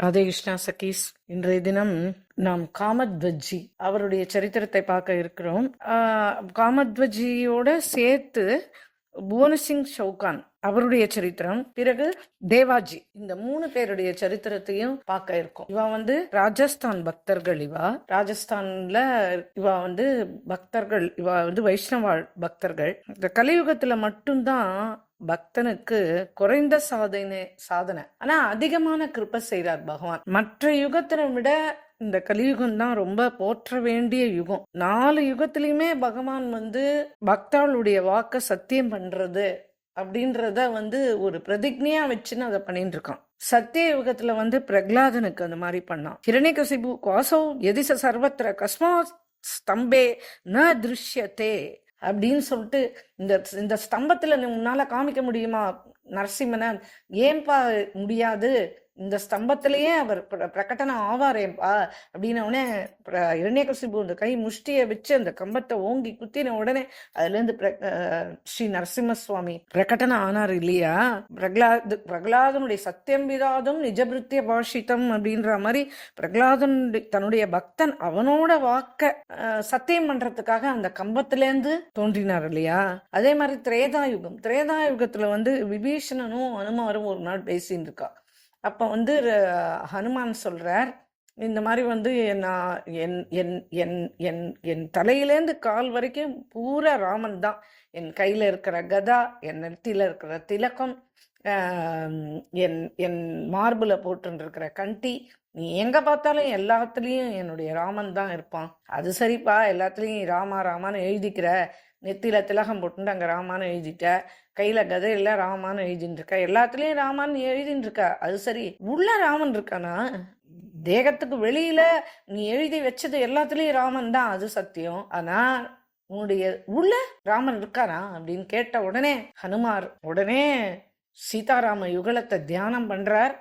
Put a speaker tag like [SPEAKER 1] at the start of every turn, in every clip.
[SPEAKER 1] ராதே கிருஷ்ணா சகீஸ். இன்றைய தினம் நாம் காமத்வஜி அவருடைய சரித்திரத்தை பார்க்க இருக்கிறோம். காமத்வஜியோட சேர்த்து புவனசிங் சௌகான் அவருடைய சரித்திரம், பிறகு தேவாஜி, இந்த 3 பேருடைய சரித்திரத்தையும் பார்க்க இருக்கோம். இவா ராஜஸ்தான் பக்தர்கள். ராஜஸ்தான்ல இவா பக்தர்கள். இவா வைஷ்ணவாள் பக்தர்கள். இந்த கலியுகத்துல மட்டும்தான் பக்தனுக்கு குறைந்த சாதனை ஆனா அதிகமான கிருபை செய்றார் பகவான். மற்ற யுகத்தினை விட இந்த கலியுகம் தான் ரொம்ப போற்ற வேண்டிய யுகம். 4 யுகத்திலயுமே பகவான் பக்தாளுடைய வாக்க சத்தியம் பண்றது அப்படின்றத ஒரு பிரதிஜையா வச்சுன்னு அதை பண்ணிட்டு இருக்கான். சத்திய யுகத்துல பிரகலாதனுக்கு அந்த மாதிரி பண்ணான். ஹிரண்யகசிபு காசோ எதிச சர்வத்திர கஸ்மா ஸ்தம்பே ந திருஷ்யத்தே அப்படின்னு சொல்லிட்டு, இந்த ஸ்தம்பத்துல உன்னால காமிக்க முடியுமா நரசிம்மனை? ஏன்பா முடியாது? இந்த ஸ்தம்பத்திலேயே அவர் பிரகடனம் ஆவாரேப்பா அப்படின்னே இரண்யகசிபு இந்த கை முஷ்டியை வச்சு அந்த கம்பத்தை ஓங்கி குத்தின உடனே அதுல இருந்து ஸ்ரீ நரசிம்ம சுவாமி பிரகடனம் ஆனார் இல்லையா? பிரகலாதனுடைய சத்தியம் விதாதும் நிஜபிருத்திய பாஷிதம் அப்படின்ற மாதிரி பிரகலாதன் தன்னுடைய பக்தன் அவனோட வாக்க சத்தியம் பண்றதுக்காக அந்த கம்பத்திலேருந்து தோன்றினார் இல்லையா? அதே மாதிரி திரேதாயுகத்துல விபீஷணனும் அனுமாரும் ஒரு நாள் பேசின்னு இருக்கா. அப்ப ஹனுமான் சொல்றார், இந்த மாதிரி நான் என் தலையிலேருந்து கால் வரைக்கும் பூரா ராமன் தான். என் கையில இருக்கிற கதா, என் நெத்தியில இருக்கிற திலக்கம், என் மார்புல போட்டுருக்கிற கண்டி, நீ எங்க பார்த்தாலும் எல்லாத்துலயும் என்னுடைய ராமன் தான் இருப்பான். அது சரிப்பா, எல்லாத்துலயும் ராமா ராமான்னு எழுதிக்கிற, நெத்தியில திலகம் போட்டு அங்க ராமான்னு எழுதிட்ட, கையில கதையில ராமான்னு எழுதிட்டு இருக்க, எல்லாத்துலயும் ராமான்னு எழுதிட்டு இருக்க, அது சரி. உள்ள ராமன் இருக்கானா? தேகத்துக்கு வெளியில நீ எழுதி வச்சது எல்லாத்துலயும் ராமன் தான், அது சத்தியம். ஆனா உன்னுடைய உள்ள ராமன் இருக்கானா அப்படின்னு கேட்ட உடனே ஹனுமார் உடனே சீதாராம யுகலத்தை தியானம் பண்றார்.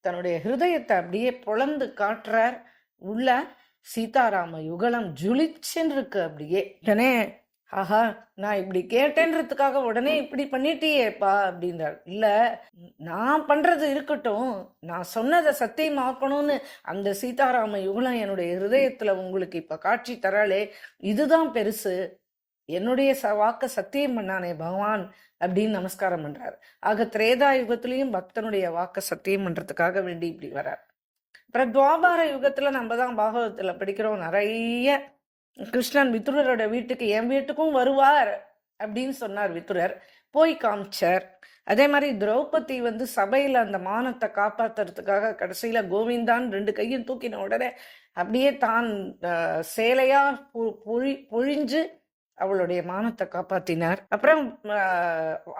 [SPEAKER 1] தன்னுடைய ஹிருதயத்தை அப்படியே பொளந்து காட்டுறார். உள்ள சீதாராம யுகலம் ஜுலிச்சுன்னு இருக்கு அப்படியே. உடனே ஆஹா, நான் இப்படி கேட்டேன்றதுக்காக உடனே இப்படி பண்ணிட்டியேப்பா அப்படின்றார். இல்ல, நான் பண்றது இருக்கட்டும், நான் சொன்னதை சத்தியமாக்கணும்னு அந்த சீதாராம யுகலம் என்னுடைய ஹிருதயத்துல உங்களுக்கு இப்ப காட்சி தராளே, இதுதான் பெருசு. என்னுடைய வாக்க சத்தியம் பண்ணானே பகவான் அப்படின்னு நமஸ்காரம் பண்றார். ஆக திரேதா யுகத்திலையும் பக்தனுடைய வாக்க சத்தியம் பண்றதுக்காக வேண்டி இப்படி வர்றார். அப்புறம் துவாபார யுகத்துல நம்ம தான் பாகவத்துல படிக்கிறோம் நிறைய. கிருஷ்ணன் விதுரரோட வீட்டுக்கு, என் வீட்டுக்கும் வருவார் அப்படின்னு சொன்னார். விதுரர் போய் காமிச்சார். அதே மாதிரி திரௌபதி சபையில அந்த மானத்தை காப்பாத்துறதுக்காக கடைசியில கோவிந்தான் 2 கையும் தூக்கின உடனே அப்படியே தான் சேலையா பொழிஞ்சு அவளுடைய மானத்தை காப்பாத்தினார். அப்புறம்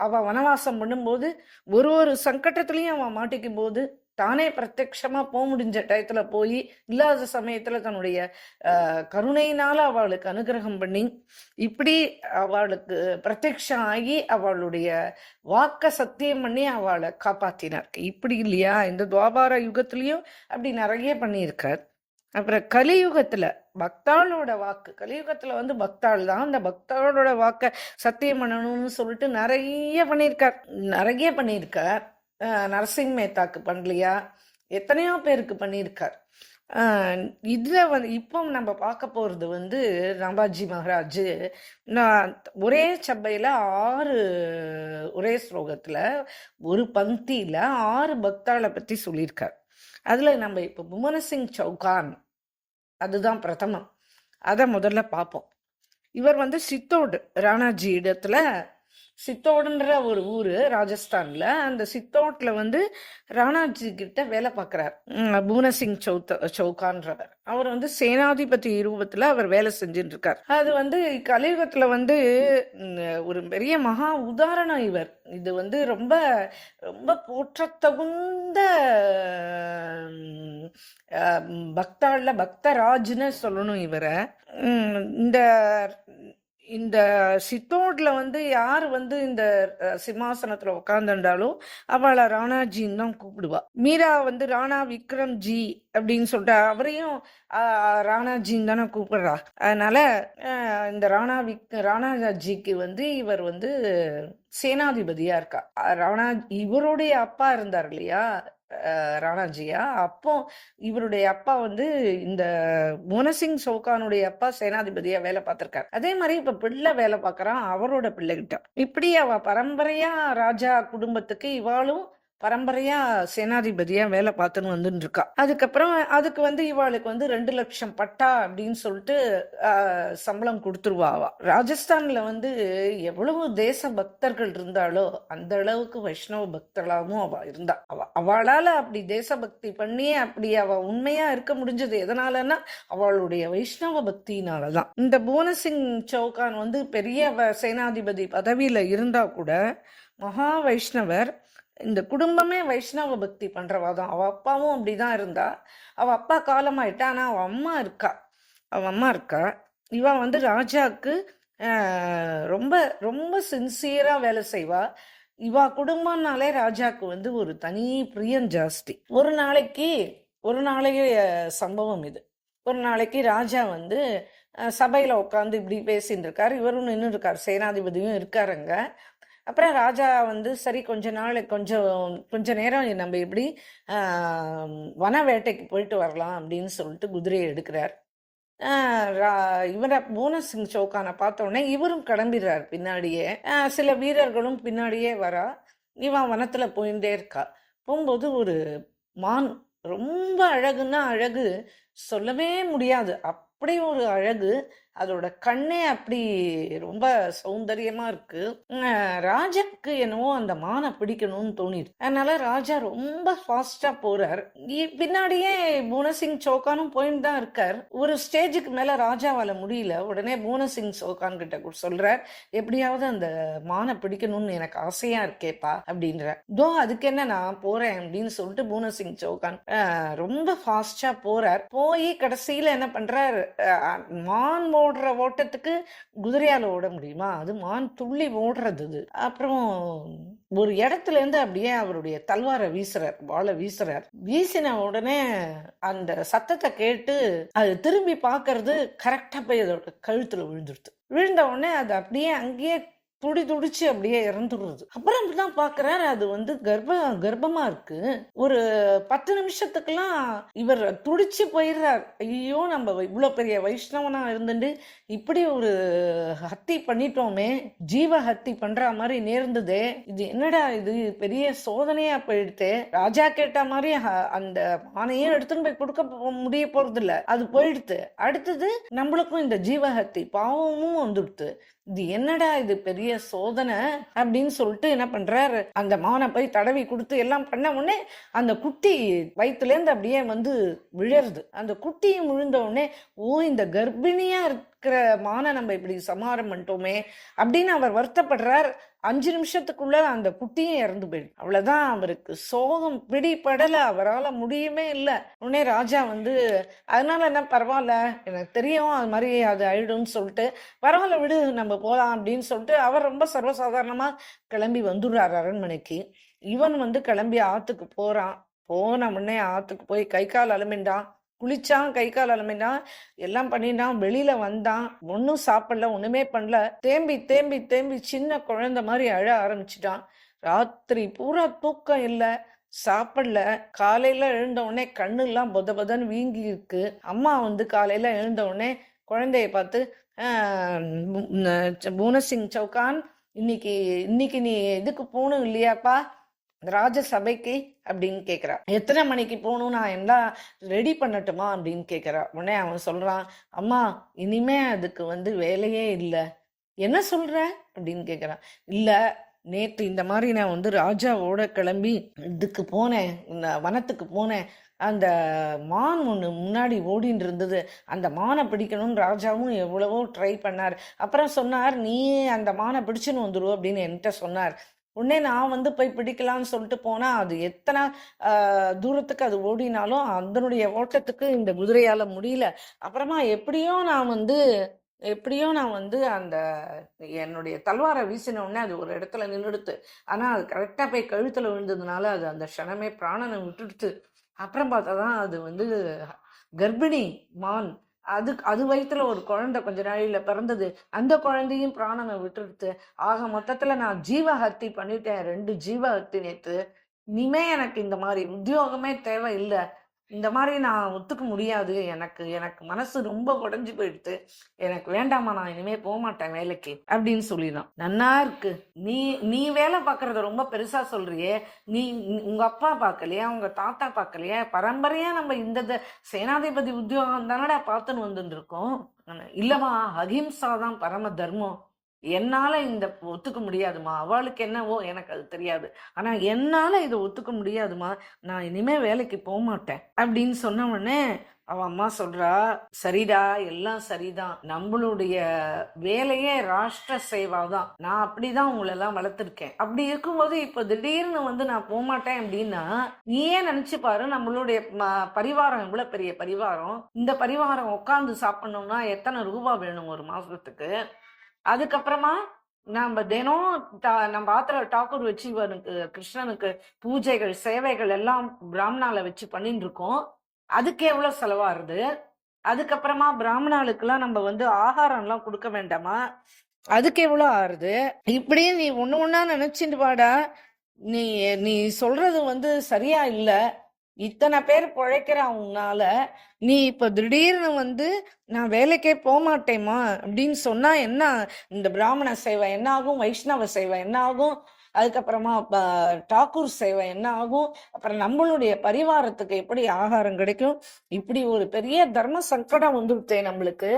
[SPEAKER 1] அவ வனவாசம் பண்ணும்போது ஒரு சங்கட்டத்திலையும் அவன் மாட்டிக்கும் போது தானே பிரத்யட்சமா போக முடிஞ்ச டயத்துல போய், இல்லாத சமயத்துல தன்னுடைய கருணையினால அவளுக்கு அனுகிரகம் பண்ணி இப்படி அவளுக்கு பிரத்யட்சம் ஆகி அவளுடைய வாக்க சத்தியம் பண்ணி அவளை காப்பாத்தினார். இப்படி இல்லையா? இந்த துவாபார யுகத்திலயும் அப்படி நிறைய பண்ணியிருக்கார். அப்புறம் கலியுகத்துல பக்தாளோட வாக்கு, கலியுகத்துல பக்தாள் தான் அந்த பக்தாளோட வாக்க சத்தியம் பண்ணணும்னு சொல்லிட்டு நிறைய பண்ணியிருக்கார். நரசிங் மேத்தாக்கு பண்ணலையா? எத்தனையோ பேருக்கு பண்ணியிருக்கார். இதுல இப்போ நம்ம பார்க்க போறது ராம்பாஜி மகாராஜ் ஒரே சபையில 6 ஒரே ஸ்லோகத்துல ஒரு பந்தியில 6 பக்தாளை பத்தி சொல்லியிருக்கார். அதுல நம்ம இப்ப புவனசிங் சௌகான் அதுதான் பிரதமம். அத முதல்ல பார்ப்போம். இவர் சித்தோடு ராணாஜி இடத்துல, சித்தோடுன்ற ஒரு ஊரு ராஜஸ்தான்ல, அந்த சித்தோட்ல ராணாஜி கிட்ட வேலை பார்க்கிறார் புவனசிங் சௌகான்றவர். அவர் சேனாதிபதி ரூபத்துல அவர் வேலை செஞ்சுட்டு இருக்கார். அது கலியுகத்துல ஒரு பெரிய மகா உதாரணம் இவர். இது ரொம்ப ரொம்ப போற்றத்தகுந்த பக்தாள்ல பக்தராஜ்னு சொல்லணும் இவரை. இந்த சித்தோட்ல யாரு இந்த சிம்மாசனத்துல உட்கார்ந்துட்டாலும் அவளை ராணாஜின்னு தான் கூப்பிடுவா. மீரா ராணா விக்ரம் ஜி அப்படின்னு சொல்லிட்டு அவரையும் ராணாஜின்னு தானே கூப்பிடுறா. அதனால இந்த ராணாஜிக்கு இவர் சேனாதிபதியா இருக்கா. இவருடைய அப்பா இருந்தார் இல்லையா, ராணாஜியா. அப்போ இவருடைய அப்பா வந்து இந்த மோனசிங் சவுகானுடைய அப்பா சேனாதிபதியா வேலை பார்த்திருக்காரு. அதே மாதிரி இப்ப பிள்ளை வேலை பார்க்கறான் அவரோட பிள்ளைகிட்ட. இப்படி அவ பரம்பரையா ராஜா குடும்பத்துக்கு இவாளும் பரம்பரையா சேனாதிபதியா வேலை பார்த்துன்னு வந்துட்டு இருக்கா. அதுக்கப்புறம் அதுக்கு வந்து இவாளுக்கு வந்து 2 லட்சம் பட்டா அப்படின்னு சொல்லிட்டு சம்பளம் கொடுத்துருவா. அவ ராஜஸ்தான்ல வந்து எவ்வளவு தேச பக்தர்கள் இருந்தாலோ அந்த அளவுக்கு வைஷ்ணவ பக்தர்களாகவும் அவ இருந்தா. அவளால அப்படி தேசபக்தி பண்ணி அப்படி அவ உண்மையா இருக்க முடிஞ்சது எதனாலன்னா அவளுடைய வைஷ்ணவ பக்தியினாலதான். இந்த புவனசிங் சௌகான் வந்து பெரிய சேனாதிபதி பதவியில இருந்தா கூட மகா வைஷ்ணவர். இந்த குடும்பமே வைஷ்ணவ பக்தி பண்றவா தான். அவ அப்பாவும் அப்படிதான் இருந்தா. அவ அப்பா காலமாயிட்டா, ஆனா அவ அம்மா இருக்கா. இவ வந்து ராஜாக்கு ரொம்ப ரொம்ப சின்சியரா வேலை செய்வா. இவா குடும்பம்னாலே ராஜாக்கு வந்து ஒரு தனி பிரியம் ஜாஸ்தி. ஒரு நாளைக்கு சம்பவம் இது. ஒரு நாளைக்கு ராஜா வந்து சபையில உட்காந்து இப்படி பேசிட்டு இருக்காரு. இவரும் நின்று இருக்காரு, சேனாதிபதியும் இருக்காருங்க. அப்புறம் ராஜா வந்து சரி கொஞ்ச நேரம் நம்ம இப்படி வன வேட்டைக்கு போயிட்டு வரலாம் அப்படின்னு சொல்லிட்டு குதிரையை எடுக்கிறார். இவரை புவனசிங் சௌகானை பார்த்த உடனே இவரும் கிளம்பிடுறார் பின்னாடியே. சில வீரர்களும் பின்னாடியே வரா. இவன் வனத்துல போயிட்டே இருக்கா. போகும்போது ஒரு மான், ரொம்ப அழகுன்னா அழகு சொல்லவே முடியாது, அப்படி ஒரு அழகு. அதோட கண்ணே அப்படி ரொம்ப சௌந்தரியமா இருக்கு. ராஜாக்கு என்னவோ அந்த மானை பிடிக்கணும்னு தோணிடு. அதனால ராஜா ரொம்ப ஃபாஸ்டா போறார். பின்னாடியே புவனசிங் சௌகானும் போயிட்டு தான் இருக்கார். ஒரு ஸ்டேஜுக்கு மேல ராஜாவால முடியல. உடனே புவனசிங் சௌகான் கிட்ட சொல்றார், எப்படியாவது அந்த மானை பிடிக்கணும்னு எனக்கு ஆசையா இருக்கேப்பா அப்படின்ற. அதுக்கு என்ன, நான் போறேன் அப்படின்னு சொல்லிட்டு புவனசிங் சௌகான் ரொம்ப ஃபாஸ்டா போறார். போய் கடைசியில என்ன பண்றார், மான் ஓடுற ஓட்டத்துக்கு குதிரையால ஓட முடியுமா? அது மான் துள்ளி ஓடுறது. அப்புறம் ஒரு இடத்துல இருந்து அப்படியே அவருடைய தல்வாரை வாழை வீசுறார். வீசின உடனே அந்த சத்தத்தை கேட்டு அது திரும்பி பாக்குறது, கரெக்டா போய் அதோட கழுத்துல விழுந்த உடனே அது அப்படியே அங்கேயே துடிச்சு அப்படியே இறந்துடுறது. அப்புறம் அப்படிதான் பாக்குறாரு, அது வந்து கர்ப்பமா இருக்கு. ஒரு 10 நிமிஷத்துக்கெல்லாம் இவர் துடிச்சு போயிடுறார். ஐயோ, நம்ம இவ்வளவு பெரிய வைஷ்ணவனா இருந்துட்டு இப்படி ஒரு ஹத்தி பண்ணிட்டோமே, ஜீவ ஹத்தி பண்ற மாதிரி நேர்ந்ததே, இது என்னடா, இது பெரிய சோதனையா போயிடுது. ராஜா கேட்ட மாதிரி அந்த மானையும் எடுத்துன்னு போய் கொடுக்க முடிய போறது இல்ல, அது போயிடுது. அடுத்தது நம்மளுக்கும் இந்த ஜீவஹத்தி பாவமும் வந்துடுது. இது என்னடா, இது பெரிய சோதனை அப்படின்னு சொல்லிட்டு என்ன பண்றாரு, அந்த மானை போய் தடவி கொடுத்து எல்லாம் பண்ண உடனே அந்த குட்டி வயிற்றுல இருந்து அப்படியே வந்து விழருது. அந்த குட்டியும் விழுந்த உடனே, ஓ, இந்த கர்ப்பிணியா இருக்கிற மானை நம்ம இப்படி சமாரம் பண்ணிட்டோமே அப்படின்னு அவர் வருத்தப்படுறார். 5 நிமிஷத்துக்குள்ள அந்த குட்டியும் இறந்து போயிடும். அவ்வளவுதான், அவருக்கு சோகம் பிடிபடல, அவரால் முடியுமே இல்லை. உடனே ராஜா வந்து, அதனால என்ன, பரவாயில்ல, எனக்கு தெரியும் அது மாதிரி அது ஆயிடும்னு சொல்லிட்டு, பரவாயில்ல விடு, நம்ம போலாம் அப்படின்னு சொல்லிட்டு அவர் ரொம்ப சர்வசாதாரணமா கிளம்பி வந்துடுறார் அரண்மனைக்கு. இவன் வந்து கிளம்பி ஆத்துக்கு போறான். போன உடனே ஆத்துக்கு போய் கை கால் அலமிண்டான், குளிச்சான், கை கால் அலமினான், எல்லாம் பண்ணிட்டான். வெளியில வந்தான், ஒன்னும் சாப்பிடல, ஒண்ணுமே பண்ணல. தேம்பி தேம்பி தேம்பி சின்ன குழந்தை மாதிரி அழ ஆரம்பிச்சிட்டான். ராத்திரி பூரா தூக்கம் இல்லை, சாப்பிடல. காலையில எழுந்த உடனே கண்ணு எல்லாம் பொதன்னு வீங்கி இருக்கு. அம்மா வந்து காலையில எழுந்த உடனே குழந்தைய பார்த்து, புவனசிங் சௌகான், இன்னைக்கு நீ எதுக்கு போகணும் இல்லையாப்பா ராஜசபைக்கு அப்படின்னு கேக்குறா. எத்தனை மணிக்கு போகணும், நான் எல்லாம் ரெடி பண்ணட்டுமா அப்படின்னு கேக்குறா. உடனே அவன் சொல்றான், அம்மா, இனிமே அதுக்கு வந்து வேலையே இல்லை. என்ன சொல்ற அப்படின்னு கேக்குறான். இல்ல, நேற்று இந்த மாதிரி நான் வந்து ராஜாவோட கிளம்பி இதுக்கு போனேன், இந்த வனத்துக்கு போனேன். அந்த மான் ஒன்று முன்னாடி ஓடின்னு இருந்தது. அந்த மானை பிடிக்கணும்னு ராஜாவும் எவ்வளவோ ட்ரை பண்ணார். அப்புறம் சொன்னார், நீ அந்த மானை பிடிச்சுன்னு வந்துடும் அப்படின்னு என்கிட்ட சொன்னார். உடனே நான் வந்து போய் பிடிக்கலான்னு சொல்லிட்டு போனா, அது எத்தனை தூரத்துக்கு அது ஓடினாலும் அதனுடைய ஓட்டத்துக்கு இந்த குதிரையால முடியல. அப்புறமா எப்படியோ நான் வந்து அந்த என்னுடைய தல்வாரை வீசின உடனே அது ஒரு இடத்துல நின்றுடுத்து. ஆனா அது கரெக்டா போய் கழுத்துல விழுந்ததுனால அது அந்த க்ஷணமே பிராணனை விட்டுடுத்து. அப்புறம் பார்த்தாதான் அது வந்து கர்ப்பிணி மான். அது வயிற்றுல ஒரு குழந்தை கொஞ்ச நாளில பிறந்தது. அந்த குழந்தையும் பிராணனை விட்டுடுத்து. ஆக மொத்தத்துல நான் ஜீவஹத்தி பண்ணிட்டேன், 2 ஜீவஹத்தி நேத்து. இனிமே எனக்கு இந்த மாதிரி உத்தியோகமே தேவை இல்லை, இந்த மாதிரி நான் ஒத்துக்க முடியாது, எனக்கு எனக்கு மனசு ரொம்ப உடைஞ்சு போயிடுது, எனக்கு வேண்டாமா, நான் இனிமே போக மாட்டேன் வேலைக்கு அப்படின்னு சொல்லிடும். நன்னா இருக்கு. நீ நீ வேலை பார்க்கறத ரொம்ப பெருசா சொல்றியே, நீ உங்க அப்பா பார்க்கலையா, உங்க தாத்தா பார்க்கலையா, பரம்பரையா நம்ம இந்த சேனாதிபதி உத்தியோகம் தானடா பார்த்துன்னு வந்துட்டு இருக்கோம். இல்லம்மா, அஹிம்சா தான் பரம தர்மம், என்னால இந்த ஒத்துக்க முடியாதுமா, அவளுக்கு என்னவோ எனக்கு அது தெரியாது, ஆனா என்னால இதை ஒத்துக்க முடியாதுமா, நான் இனிமே வேலைக்கு போக மாட்டேன் அப்படின்னு சொன்ன உடனே அவ அம்மா சொல்றா, சரிடா, எல்லாம் சரிதான், நம்மளுடைய வேலையே ராஷ்டிர சேவா தான், நான் அப்படிதான் உங்களை எல்லாம் வளர்த்துருக்கேன், அப்படி இருக்கும்போது இப்ப திடீர்னு வந்து நான் போக மாட்டேன் அப்படின்னா நீயே நினைச்சு பாரு, நம்மளுடைய பரிவாரம் எவ்வளவு பெரிய பரிவாரம், இந்த பரிவாரம் உட்காந்து சாப்பிடணும்னா எத்தனை ரூபா வேணும் ஒரு மாசத்துக்கு. அதுக்கப்புறமா நம்ம தினம் நம்ம ஆத்திர டாக்கூர் வச்சு இவனுக்கு கிருஷ்ணனுக்கு பூஜைகள் சேவைகள் எல்லாம் பிராமணால வச்சு பண்ணிட்டு இருக்கோம், அதுக்கு எவ்வளவு செலவாகுது. அதுக்கப்புறமா பிராமணாளுக்கெல்லாம் நம்ம வந்து ஆகாரம் எல்லாம் கொடுக்க வேண்டாமா, அதுக்கு எவ்வளவு ஆறுது. இப்படியே நீ ஒண்ணு ஒண்ணா நினைச்சிட்டு வாடா. நீ நீ சொல்றது வந்து சரியா இல்ல, இத்தனை பேர் பிழைக்கிறான் உன்னால, நீ இப்ப திடீர்னு வந்து நான் வேலைக்கே போக மாட்டேமா அப்படின்னு சொன்னா என்ன, இந்த பிராமண சேவை என்ன ஆகும், வைஷ்ணவ சேவை என்ன ஆகும், அதுக்கப்புறமா டாக்கூர் சேவை என்ன ஆகும், அப்புறம் நம்மளுடைய பரிவாரத்துக்கு எப்படி ஆகாரம் கிடைக்கும், இப்படி ஒரு பெரிய தர்ம சங்கடம் வந்துருத்தே நம்மளுக்கு.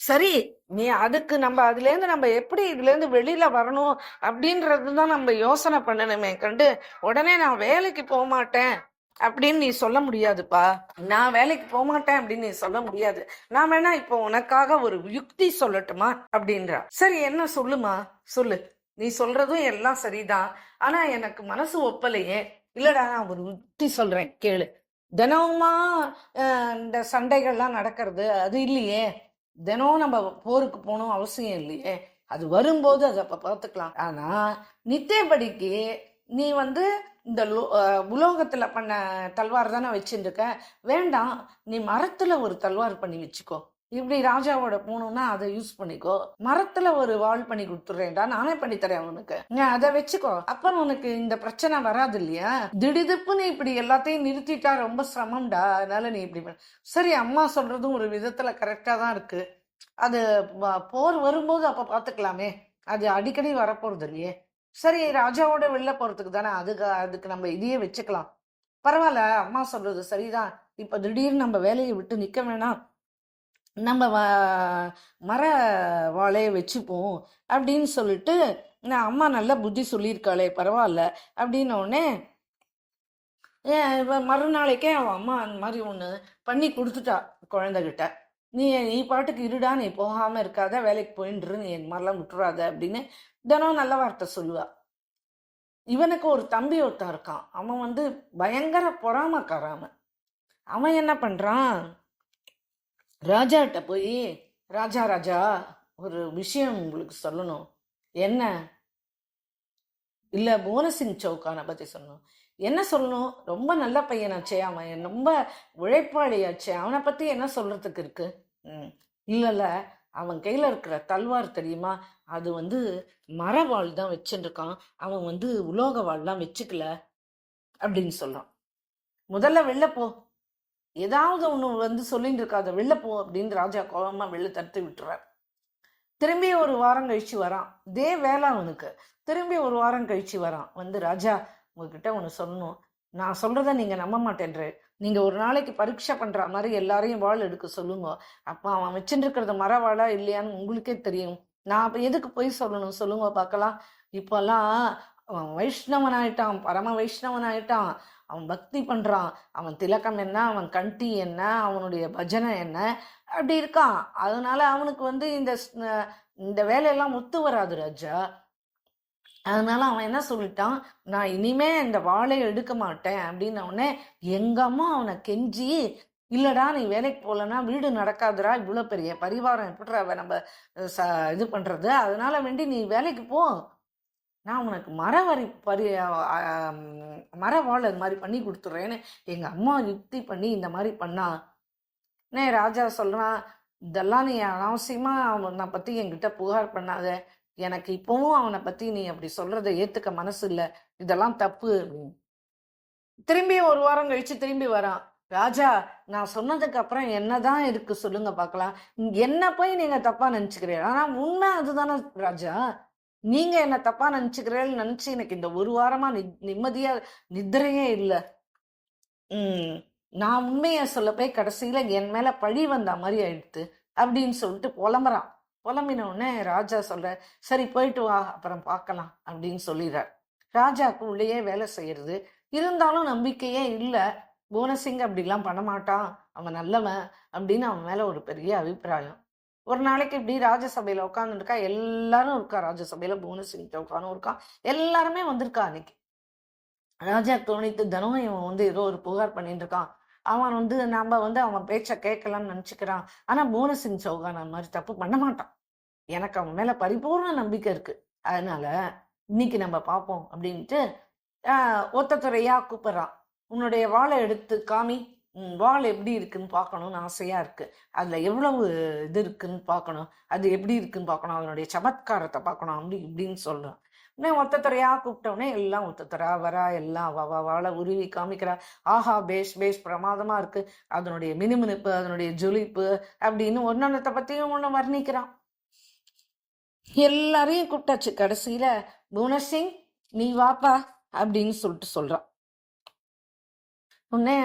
[SPEAKER 1] சரி, நீ அதுக்கு நம்ம அதுல இருந்து நம்ம எப்படி இதுல இருந்து வெளியில வரணும் அப்படின்றதுதான் நம்ம யோசனை பண்ணணுமே கண்டு, உடனே நான் வேலைக்கு போக மாட்டேன் அப்படின்னு நீ சொல்ல முடியாதுப்பா, நான் வேலைக்கு போக மாட்டேன் அப்படின்னு நீ சொல்ல முடியாது, நான் வேணா இப்போ உனக்காக ஒரு யுக்தி சொல்லட்டுமா அப்படின்றா. சரி, என்ன சொல்லுமா, சொல்லு, நீ சொல்றதும் எல்லாம் சரிதான், ஆனா எனக்கு மனசு ஒப்பலையே. இல்லடா, நான் ஒரு யுக்தி சொல்றேன் கேளு. தினமுமா இந்த சண்டைகள்லாம் நடக்கிறது அது இல்லையே, தினம் நம்ம போருக்கு போகணும் அவசியம் இல்லையே, அது வரும்போது அதை அப்ப பார்த்துக்கலாம். ஆனா நித்தியபடிக்கு நீ வந்து இந்த உலோகத்துல பண்ண தல்வார் தானே வச்சுட்டு இருக்க, வேண்டாம், நீ மரத்துல ஒரு தல்வார் பண்ணி வச்சுக்கோ, இப்படி ராஜாவோட போகணும்னா அதை யூஸ் பண்ணிக்கோ, மரத்துல ஒரு வால் பண்ணி கொடுத்துறேன்டா, நானே பண்ணி தரேன் உனக்கு, நீ அதை வச்சுக்கோ, அப்புறம் உனக்கு இந்த பிரச்சனை வராது இல்லையா. திடுதிப்புன்னு இப்படி எல்லாத்தையும் நிறுத்திட்டா ரொம்ப சிரமம்டா, அதனால நீ இப்படி சரி, அம்மா சொல்றதும் ஒரு விதத்துல கரெக்டா தான் இருக்கு, அது போர் வரும்போது அப்ப பாத்துக்கலாமே, அது அடிக்கடி வரப்போறது இல்லையே. சரி, ராஜாவோட வெளில போறதுக்கு தானே, அதுக்கு நம்ம இதையே வச்சுக்கலாம், பரவாயில்ல, அம்மா சொல்றது சரிதான், இப்ப திடீர்னு நம்ம வேலையை விட்டு நிக்க வேணாம், நம்ம மர வாழைய வச்சுப்போம் அப்படின்னு சொல்லிட்டு, நான் அம்மா நல்ல புத்தி சொல்லியிருக்காளே பரவாயில்ல அப்படின்ன உடனே மறுநாளைக்கே அவன் அம்மா அந்த மாதிரி ஒன்று பண்ணி கொடுத்துட்டா குழந்தைகிட்ட. நீ நீ பாட்டுக்கு இருடா, நீ போகாம இருக்காத, வேலைக்கு போயின்று, நீ என் மாதிரிலாம் விட்டுறாத அப்படின்னு தினம் நல்ல வார்த்தை சொல்லுவா. இவனுக்கு ஒரு தம்பி ஒருத்தன் இருக்கான், அவன் வந்து பயங்கர பொறாமக்காராம. அவன் என்ன பண்றான், ராஜாட்ட போய், ராஜா ராஜா ஒரு விஷயம் உங்களுக்கு சொல்லணும். என்ன? இல்ல, போனசிங் சௌகானை பத்தி சொல்லணும். என்ன சொல்லணும், ரொம்ப நல்ல பையனாச்சே அவன், ரொம்ப உழைப்பாளியாச்சே, அவனை பத்தி என்ன சொல்றதுக்கு இருக்கு. இல்ல, அவன் கையில இருக்கிற தல்வார் தெரியுமா, அது வந்து மரவாள் தான் வச்சுருக்கான், அவன் வந்து உலோக வாள்லாம் வச்சுக்கல அப்படின்னு சொல்றான். முதல்ல வெளில போ, ஏதாவது ஒண்ணு வந்து சொல்லிட்டு இருக்காத, வெளில போ அப்படின்னு ராஜா கோபமா வெளில தடுத்து விட்டுறார். திரும்பி ஒரு வாரம் கழிச்சு வரான், இதே வேலை அவனுக்கு. திரும்பி ஒரு வாரம் கழிச்சு வரான், வந்து ராஜா உங்ககிட்ட ஒன்று சொல்லணும், நான் சொல்றத நீங்க நம்ப மாட்டேன்ற, நீங்க ஒரு நாளைக்கு பரீட்சை பண்ற மாதிரி எல்லாரையும் வாள் எடுக்க சொல்லுங்க, அப்ப அவன் வச்சுட்டு இருக்கிறது மரவாளா இல்லையான்னு உங்களுக்கே தெரியும், நான் அப்ப எதுக்கு போய் சொல்லணும், சொல்லுங்க பார்க்கலாம். இப்பெல்லாம் அவன் வைஷ்ணவன் ஆயிட்டான், பரம வைஷ்ணவன் ஆயிட்டான், அவன் பக்தி பண்றான், அவன் திலக்கம் என்ன, அவன் கண்டி என்ன, அவனுடைய பஜனை என்ன, அப்படி இருக்கான், அதனால அவனுக்கு வந்து இந்த வேலையெல்லாம் ஒத்து வராது ராஜா. அதனால அவன் என்ன சொல்லிட்டான், நான் இனிமே இந்த வாழை எடுக்க மாட்டேன் அப்படின்னு உடனே எங்க அம்மா அவனை கெஞ்சி, இல்லடா நீ வேலைக்கு போகலன்னா வீடு நடக்காதுடா, இவ்வளோ பெரிய பரிவாரம் எப்படிடா நம்ம இது பண்றது, அதனால வேண்டி நீ வேலைக்கு போ, நான் உனக்கு மரவாழை இது மாதிரி பண்ணி கொடுத்துட்றேன்னு எங்க அம்மா யுக்தி பண்ணி இந்த மாதிரி பண்ணா. ராஜா சொல்றான், இதெல்லாம் நீ அனாவசியமா அவனை பத்தி என்கிட்ட புகார் பண்ணாத, எனக்கு இப்பவும் அவனை பத்தி நீ அப்படி சொல்றதை ஏத்துக்க மனசு இல்லை, இதெல்லாம் தப்பு. திரும்பி ஒரு வாரம் கழிச்சு திரும்பி வரான். ராஜா, நான் சொன்னதுக்கு அப்புறம் என்னதான் இருக்கு சொல்லுங்க பார்க்கலாம். என்ன போய் நீங்க தப்பா நினைச்சுக்கிறீங்க. ஆனா உண்மை அதுதானே ராஜா. நீங்க என்ன தப்பா நினைச்சுக்கிறேன்னு நினைச்சு எனக்கு இந்த ஒரு வாரமா நிம்மதியா நித்திரையே இல்லை. நான் உண்மைய சொல்ல போய் கடைசியில என் மேல பழி வந்த மாதிரி ஆயிடுத்து அப்படின்னு சொல்லிட்டு புலம்புறான். புலம்பின உடனே ராஜா சொல்ற, சரி போயிட்டு வா, அப்புறம் பார்க்கலாம் அப்படின்னு சொல்லிடுறார். ராஜாவுக்கு உள்ளேயே வேலை செய்யறது, இருந்தாலும் நம்பிக்கையே இல்லை. பூனசிங் அப்படிலாம் பண்ண மாட்டான், அவன் நல்லவன் அப்படின்னு அவன் மேல ஒரு பெரிய அபிப்பிராயம். ஒரு நாளைக்கு இப்படி ராஜசபையில உட்காந்துருக்கா, எல்லாரும் இருக்கா ராஜசபையில, பூனசிங் சௌகானும் இருக்கான், எல்லாருமே வந்திருக்கா. அன்னைக்கு ராஜா தோணித்து, தினம் இவன் வந்து ஏதோ ஒரு புகார் பண்ணிட்டு இருக்கான், அவன் வந்து நம்ம வந்து அவன் பேச்ச கேட்கலாம்னு நினைச்சுக்கிறான். ஆனா பூனசிங் சௌகான் அந்த மாதிரி தப்பு பண்ண மாட்டான், எனக்கு அவன் மேல பரிபூர்ண நம்பிக்கை இருக்கு, அதனால இன்னைக்கு நம்ம பார்ப்போம் அப்படின்ட்டு ஒத்தத்துறையா கூப்பிடுறான். உன்னுடைய வாளை எடுத்து காமி, வாள் எப்படி இருக்குன்னு பார்க்கணும்னு ஆசையா இருக்கு, அதுல எவ்வளவு இது இருக்குன்னு பார்க்கணும், அது எப்படி இருக்குன்னு பார்க்கணும், அதனுடைய சமத்காரத்தை பார்க்கணும் அப்படி இப்படின்னு சொல்றான். உடனே ஒத்தத்துறையா கூப்பிட்டவுடனே எல்லாம் ஒத்தத்துறா வரா, எல்லாம் வாழை உருவி காமிக்கிறா. ஆஹா, பேஷ் பேஷ் பிரமாதமா இருக்கு, அதனுடைய மினுமினுப்பு, அதனுடைய ஜொலிப்பு அப்படின்னு ஒன்னொன்னத்தை பத்தியும் ஒண்ணு வர்ணிக்கிறான். எல்லாரையும் கூப்பிட்டாச்சு. கடைசியில பூனசிங் நீ வாப்பா அப்படின்னு சொல்லிட்டு சொல்றான். உடனே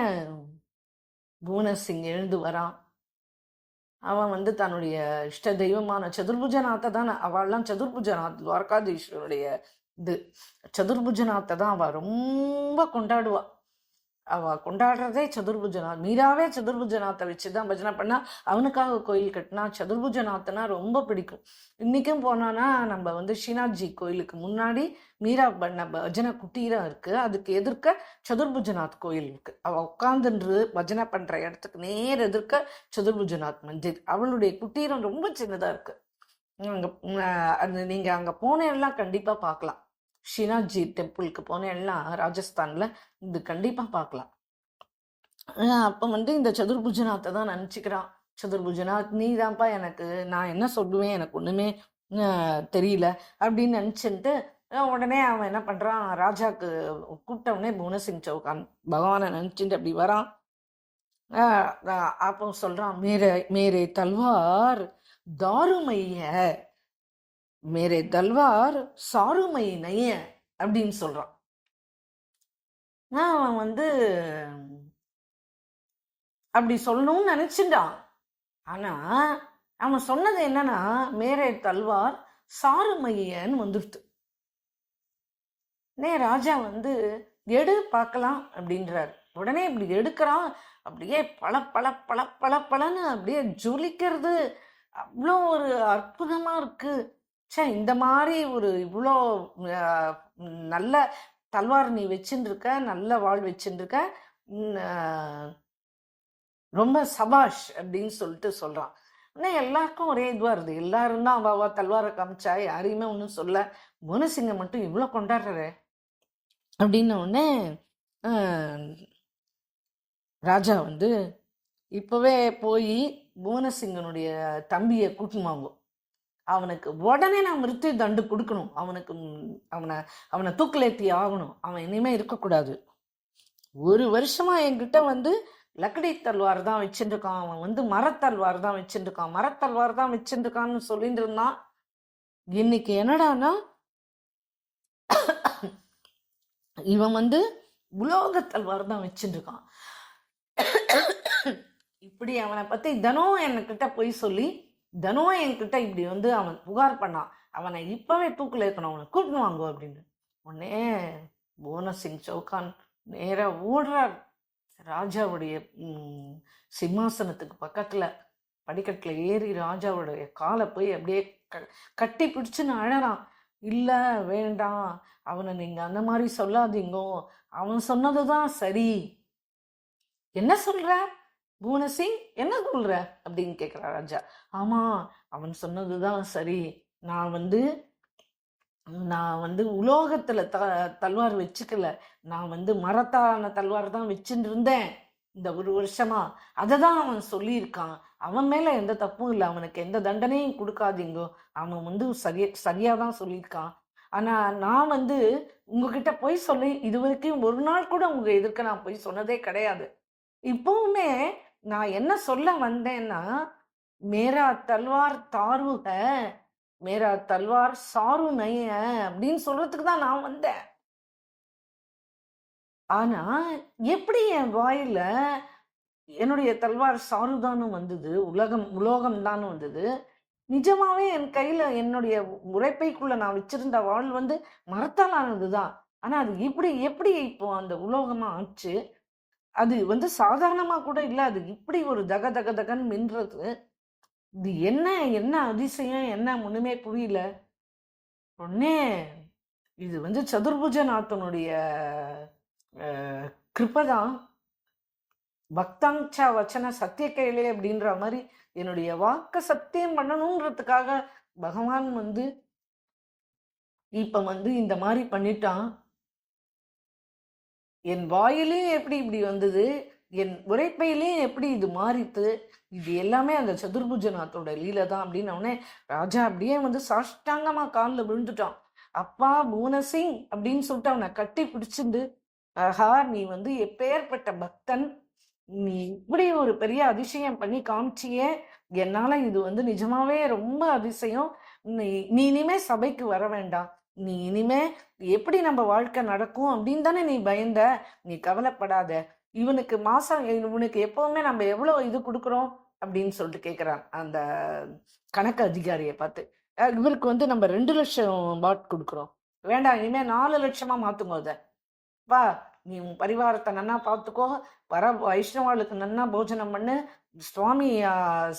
[SPEAKER 1] பூனசிங் எழுந்து வரான். அவன் வந்து தன்னுடைய இஷ்ட தெய்வமான சதுர்புஜநாத்தை தான், அவள்லாம் சதுர்புஜநாத் துவாரகாதீஸ்வருடைய இது சதுர்புஜநாத்தை தான் அவ ரொம்ப கொண்டாடுவா. அவ கொண்டாடுறதே சதுர்புஜநாத். மீராவே சதுர்புஜநாத்தை வச்சுதான் பஜனை பண்ணா, அவனுக்காக கோயில் கட்டினா. சதுர்புஜநாத்னா ரொம்ப பிடிக்கும். இன்னைக்கும் போனானா நம்ம வந்து ஸ்ரீநாத்ஜி கோயிலுக்கு முன்னாடி மீரா பண்ண பஜனை குட்டீரம் இருக்கு, அதுக்கு எதிர்க்க சதுர்புஜநாத் கோயில் இருக்கு. அவ உட்காந்துன்று பஜனை பண்ற இடத்துக்கு நேர் எதிர்க்க சதுர்புஜநாத் மந்திர். அவளுடைய குட்டீரம் ரொம்ப சின்னதா இருக்கு. அங்க நீங்க அங்க போனேன்னா கண்டிப்பா பார்க்கலாம். ஸ்ரீநாத்ஜி டெம்பிளுக்கு போனேன்னா ராஜஸ்தான்ல இது கண்டிப்பா பார்க்கலாம். அப்ப வந்து இந்த சதுர்புஜநாத்தை தான் நினைச்சுக்கிறான். சதுர்புஜநாத் நீ தான்ப்பா எனக்கு, நான் என்ன சொல்லுவேன் எனக்கு ஒண்ணுமே தெரியல அப்படின்னு நினைச்சுட்டு உடனே அவன் என்ன பண்றான், ராஜாக்கு கூப்பிட்ட உடனே பூனசிங் சௌகான் பகவானை நினைச்சுட்டு அப்படி வரான். அப்போ சொல்றான், மேரே தல்வார் தாருமைய, மேரே தல்வார் சாருமை நைய அப்படின்னு சொல்றான். அவன் வந்து அப்படி சொல்லணும்னு நினைச்சுட்டான். ஆனா அவன் சொன்னது என்னன்னா, மேரே தல்வார் சாருமையன்னு வந்துடுது. ராஜா வந்து எடு பார்க்கலாம் அப்படின்றார். உடனே இப்படி எடுக்கிறான், அப்படியே பல பல பல பல பலன்னு அப்படியே ஜொலிக்கிறது, அவ்வளோ ஒரு அற்புதமா இருக்கு. சே, இந்த மாதிரி ஒரு இவ்வளோ நல்ல தல்வார் நீ வச்சுட்டு இருக்க, நல்ல வாழ் வச்சுட்டு இருக்க, ரொம்ப சபாஷ் அப்படின்னு சொல்லிட்டு சொல்றான். ஆனால் எல்லாருக்கும் ஒரே இதுவா இருது, எல்லாரும் தான் அவ தல்வாரை காமிச்சா, யாரையுமே ஒன்றும் சொல்ல, பூனசிங்க மட்டும் இவ்வளோ கொண்டாடுற அப்படின்ன உடனே ராஜா வந்து இப்பவே போய் பூனசிங்கனுடைய தம்பியை கூட்டின்னு வாங்கும், அவனுக்கு உடனே நான் மிருத்யு தண்டு கொடுக்கணும், அவனுக்கு அவனை தூக்கிலேத்தி ஆகணும், அவன் இனிமே இருக்கக்கூடாது. ஒரு வருஷமா என்கிட்ட வந்து லக்கடி தல்வார் தான் வச்சுட்டு இருக்கான், அவன் வந்து மரத்தல்வார் தான் வச்சுட்டு இருக்கான், மரத்தல்வார் தான் வச்சுட்டு இருக்கான்னு சொல்லிட்டு இருந்தான். இன்னைக்கு என்னடானா இவன் வந்து உலோகத்தல்வார் தான் வச்சுட்டு இருக்கான். இப்படி அவனை பத்தி தினம் என்கிட்ட போய் சொல்லி, தினம் என்கிட்ட இப்படி வந்து அவன் புகார் பண்ணான், அவனை இப்பவே தூக்கில் இருக்கணும், அவனை கூட்டின்னு வாங்குவோம் அப்படின்னு. உடனே பூனசிங் சௌகான் நேரா ஓடுறார். ராஜாவுடைய சிம்மாசனத்துக்கு பக்கத்துல படிக்கட்டுல ஏறி ராஜாவுடைய காலை போய் அப்படியே கட்டி பிடிச்சுன்னு அழறான். இல்ல வேண்டாம், அவனை நீங்க அந்த மாதிரி சொல்லாதீங்கோ, அவன் சொன்னதுதான் சரி. என்ன சொல்ற பூனசிங், என்ன சொல்ற அப்படின்னு கேட்குறா ராஜா. ஆமா, அவன் சொன்னதுதான் சரி, நான் வந்து உலோகத்துல தல்வார் வச்சுக்கல, நான் வந்து மரத்தான தல்வார் தான் வச்சுட்டு இருந்தேன் இந்த ஒரு வருஷமா, அதை தான் அவன் சொல்லியிருக்கான், அவன் மேல எந்த தப்பும் இல்லை, அவனுக்கு எந்த தண்டனையும் கொடுக்காதீங்கோ, அவன் வந்து சரியாதான் சொல்லியிருக்கான், ஆனா நான் வந்து உங்ககிட்ட பொய் சொல்லி இது வரைக்கும் ஒரு நாள் கூட உங்க எதிர்க்க நான் பொய் சொன்னதே கிடையாது. இப்பவுமே நான் என்ன சொல்ல வந்தேன்னா, மேரா தல்வார் தாரு ஹை, மேரா தல்வார் சாரு நஹி ஹை அப்படின்னு சொல்றதுக்கு தான் நான் வந்தேன். ஆனா எப்படி என் வாயில என்னுடைய தல்வார் சாருதான்னு வந்தது, உலோகம் தான் வந்தது. நிஜமாவே என் கையில என்னுடைய உரைப்பைக்குள்ள நான் வச்சிருந்த வாள் வந்து மரத்தால் ஆனதுதான். ஆனா அது இப்படி எப்படி இப்போ அந்த உலோகமா ஆச்சு? அது வந்து சாதாரணமா கூட இல்ல. அது இப்படி ஒரு தக தக தகன்னு மின்றது. இது என்ன என்ன அதிசயம்? என்ன ஒண்ணுமே புரியல. உடனே இது வந்து சதுர்புஜநாதனுடைய கிருபதான். பக்தாங்சா வச்சன சத்திய கையிலே அப்படின்ற மாதிரி என்னுடைய வாக்க சத்தியம் பண்ணணுன்றதுக்காக பகவான் வந்து இப்ப வந்து இந்த மாதிரி பண்ணிட்டான். என் வாயிலையும் எப்படி இப்படி வந்தது, என் உரைப்பையிலையும் எப்படி இது மாறித்து, இது எல்லாமே அந்த சதுர்புஜநாத்தோட லீலை தான் அப்படின்னு அவனே ராஜா அப்படியே வந்து சாஷ்டாங்கமா காலில் விழுந்துட்டான். அப்பா பூனசிங் அப்படின்னு சொல்லிட்டு அவனை கட்டி பிடிச்சிருந்து, ஆஹா நீ வந்து எப்பேற்பட்ட பக்தன், நீ இப்படி ஒரு பெரிய அதிசயம் பண்ணி காமிச்சியே, என்னால இது வந்து நிஜமாவே ரொம்ப அதிசயம். நீ நீ இனிமே சபைக்கு வர வேண்டாம், நீ இனிமே எப்படி நம்ம வாழ்க்கை நடக்கும் அப்படின்னு தானே நீ பயந்த, நீ கவலைப்படாத. இவனுக்கு மாசம் இவனுக்கு எப்பவுமே நம்ம எவ்வளவு இது கொடுக்குறோம் அப்படின்னு சொல்லிட்டு கேட்குறான் அந்த கணக்கு அதிகாரியை பார்த்து. இவருக்கு வந்து நம்ம 2 லட்சம் பாட் கொடுக்குறோம், வேண்டாம் இனிமே 4 லட்சமா மாத்துங்க அதை. வா நீ உன் பரிவாரத்தை நன்னா பார்த்துக்கோ, வர வைஷ்ணவாளுக்கு நன்னா போஜனம் பண்ணு, சுவாமி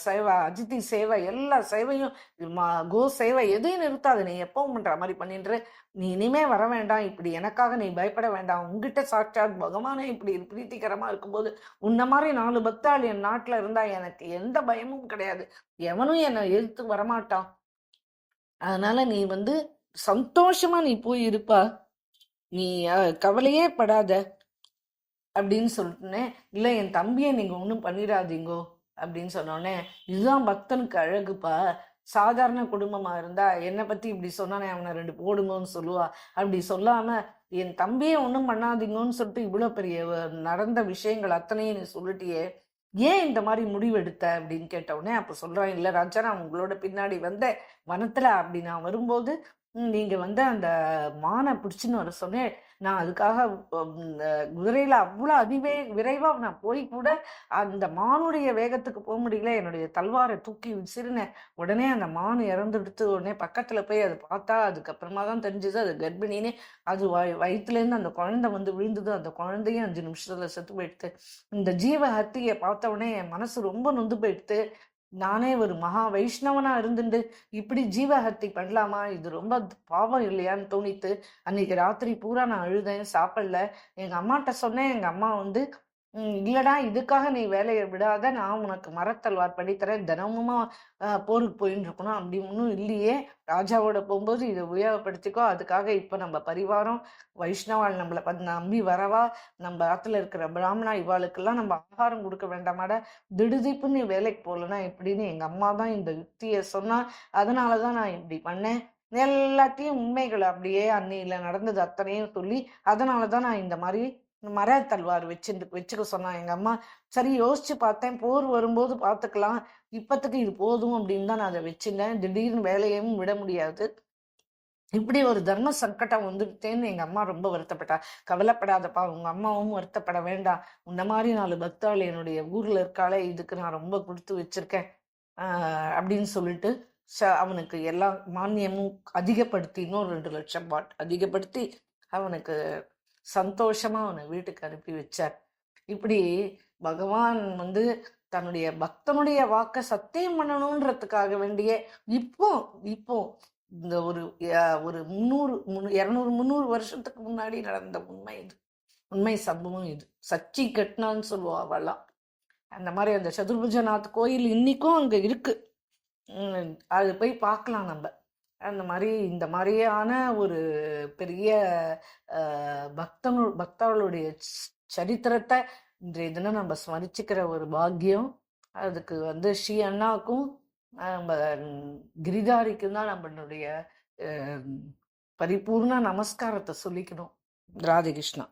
[SPEAKER 1] சேவை, அதிதி சேவை, எல்லா சேவையும் கோ சேவை எதையும் நிறுத்தாது, நீ எப்பவும் பண்ற மாதிரி பண்ணின்று, நீ இனிமே வர வேண்டாம், இப்படி எனக்காக நீ பயப்பட வேண்டாம், உங்ககிட்ட சாட்சாத் பகவானே இப்படி பிரீத்திகரமா இருக்கும்போது உன்ன மாதிரி 4 பக்தாள் என் நாட்டுல இருந்தா எனக்கு எந்த பயமும் கிடையாது, எவனும் என்னை எதிர்த்து வரமாட்டான், அதனால நீ வந்து சந்தோஷமா நீ போய் இருப்பா, நீ கவலையே படாத அப்படின்னு சொல்லிட்டுனே. இல்லை என் தம்பியை நீங்க ஒன்றும் பண்ணிடாதீங்கோ அப்படின்னு சொன்னோடனே, இதுதான் பக்தனுக்கு அழகுப்பா, சாதாரண குடும்பமா இருந்தா என்னை பத்தி இப்படி சொன்னானே அவனை 2 போடுங்கன்னு சொல்லுவா, அப்படி சொல்லாம என் தம்பியை ஒன்றும் பண்ணாதீங்கன்னு சொல்லிட்டு இவ்வளோ பெரிய நடந்த விஷயங்கள் அத்தனையும் நீ சொல்லிட்டியே, ஏன் இந்த மாதிரி முடிவெடுத்த அப்படின்னு கேட்டவுடனே அப்போ சொல்றான், இல்லை ராஜா நான் உங்களோட பின்னாடி வந்த வனத்துல அப்படி நான் வரும்போது நீங்க வந்து அந்த மானை பிடிச்சுன்னு வர சொன்னேன், நான் அதுக்காக குதிரையில அவ்வளவு விரைவா நான் போய் கூட அந்த மானுடைய வேகத்துக்கு போக முடியல, என்னுடைய தல்வாரை தூக்கி விசிறினேன், உடனே அந்த மான் இறந்துடுத்து, உடனே பக்கத்துல போய் அதை பார்த்தா அதுக்கப்புறமா தான் தெரிஞ்சது அது கர்ப்பிணின்னு, அது வயிற்றுல இருந்து அந்த குழந்தை வந்து விழுந்தது, அந்த குழந்தையும் 5 நிமிஷத்துல செத்து போயிடுத்து. இந்த ஜீவ ஹத்தியை பார்த்த உடனே என் மனசு ரொம்ப நொந்து போயிடுத்து, நானே ஒரு மகா வைஷ்ணவனா இருந்துட்டு இப்படி ஜீவஹத்தி பண்ணலாமா, இது ரொம்ப பாவம் இல்லையான்னு தோணித்து. அன்னைக்கு ராத்திரி பூரா நான் அழுதேன், சாப்பிடல. எங்க அம்மாட்ட சொன்னேன், எங்க அம்மா வந்து இல்லடா இதுக்காக நீ வேலையை விடாத, நான் உனக்கு மரத்தல்வார் பண்ணித்தரேன், தினமுமா போருக்கு போயின்னு இருக்கணும், அப்படி ஒன்றும் இல்லையே, ராஜாவோட போகும்போது இதை உபயோகப்படுத்திக்கோ, அதுக்காக இப்போ நம்ம பரிவாரம் வைஷ்ணவாள் நம்மளை நம்பி வரவா, நம்ம ஆத்துல இருக்கிற பிராமணா இவாளுக்கெல்லாம் நம்ம ஆகாரம் கொடுக்க வேண்டாமாடா, திடுதிப்பு நீ வேலைக்கு போகலன்னா எப்படின்னு எங்க அம்மா தான் இந்த யுக்தியை சொன்னா, அதனாலதான் நான் இப்படி பண்ணேன். எல்லாத்தையும் உண்மைகளை அப்படியே அன்னையில நடந்தது அத்தனையும் சொல்லி, அதனாலதான் நான் இந்த மாதிரி மர தல்வார் வச்சுக்க சொன்னா எங்க அம்மா. சரி யோசிச்சு பார்த்தேன், போர் வரும்போது பார்த்துக்கலாம், இப்பத்துக்கு இது போதும் அப்படின்னு தான் நான் அதை வச்சிருந்தேன். திடீர்னு வேலையையும் விட முடியாது, இப்படி ஒரு தர்ம சங்கடம் வந்துட்டேன்னு எங்க அம்மா ரொம்ப வருத்தப்பட்டா. கவலைப்படாதப்பா, உங்க அம்மாவும் வருத்தப்பட வேண்டாம், இந்த மாதிரி 4 பக்தாள் என்னுடைய ஊர்ல இருக்காளே, இதுக்கு நான் ரொம்ப கொடுத்து வச்சிருக்கேன் அப்படின்னு சொல்லிட்டு அவனுக்கு எல்லா மானியமும் அதிகப்படுத்தி இன்னும் 2 லட்சம் பாட் அதிகப்படுத்தி அவனுக்கு சந்தோஷமா அவனை வீட்டுக்கு அனுப்பி வச்சார். இப்படி பகவான் வந்து தன்னுடைய பக்தனுடைய வாக்க சத்தியம் பண்ணணும்ன்றதுக்காக வேண்டிய இப்போ இப்போ இந்த ஒரு 200-300 வருஷத்துக்கு முன்னாடி நடந்த உண்மை இது, உண்மை சம்பவம் இது, சச்சி கட்னான்னு சொல்லுவா அவெல்லாம். அந்த மாதிரி அந்த சதுர்புஜநாத் கோயில் இன்னைக்கும் அங்க இருக்கு, அது போய் பார்க்கலாம் நம்ம. அந்த மாதிரி இந்த மாதிரியான ஒரு பெரிய பக்தர்களுடைய சரித்திரத்தை இன்றைய தினம் நம்ம ஸ்மரிச்சுக்கிற ஒரு பாக்கியம், அதுக்கு வந்து ஸ்ரீ அண்ணாக்கும் நம்ம கிரிதாரிக்கும் தான் நம்மளுடைய பரிபூர்ண நமஸ்காரத்தை சொல்லிக்கணும். ராதே கிருஷ்ணா.